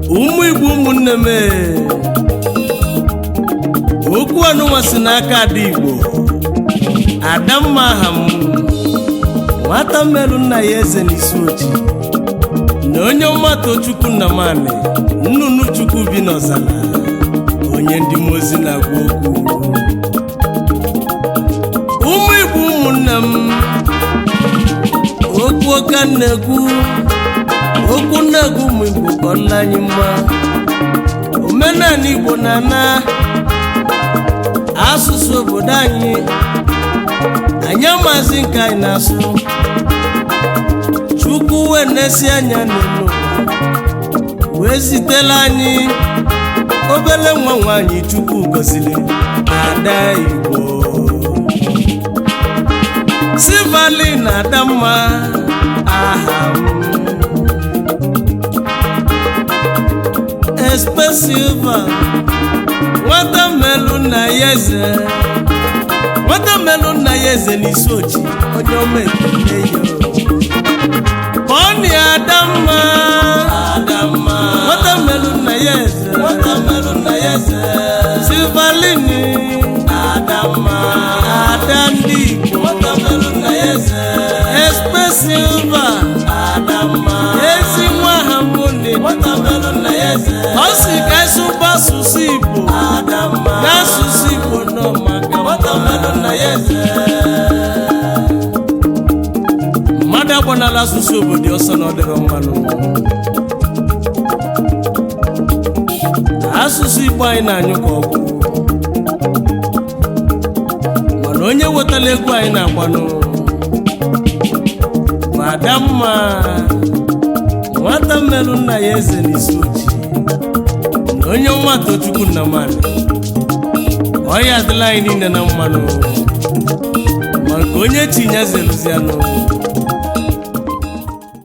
ụmụ Igbo ụmụnne m okwu anụnwa si n'aka Ada Igbo Adamma aha m nwata mmerụ nna ya eze n'isi oji na onye ọmata Chukwu Nnamani nnụnụ Chukwu bi n'ọzala onye ndị mozi na-agwa okwu ụmụ Igbo ụmụnne m okwu ọka na-ekwu okwu na-egwu ụmụ Igbo ka ọ nla anyị mma omenala Igbo na-ana asụsụ obodo anyị amazi nke anyị na-asụ Chukwu wee nesi anya n'elu wee zitela anyị obele nwa nwanyị Chukwu gọziri Ada Igbo Sivali na Adamma aha m Expensive nwata mmelụ nna ya eze nwata mmelụ nna ya eze n'isi oji onye ọma ekele yo Boni Adamma nwata mmelụ nna ya eze Sivalini Adamma Ada ndị Igbo nwata mmelụ nna ya eze Expensive Adamma ezi nwa ha mbụni nwata mmelụ nna ya eze ọ sị ka ịsụba asụsụ Igbo n'asụsụ Igbo nọ maka nwata mmelụ nna ya eze mmadụ agbanala asụsụ obodo ọsọ na ọ dịrọ mmanụ asụsụ Igbo anyị na-anyụ ka ọgwụ mana onye wetala egwu anyị na-agbanụ ma Adamma nwata mmelụ nna ya eze n'isi oji na onye nwata Chukwu Nnamani ọ ya adịla anyị niile na mmanụ maka onye tinye zeluzianụ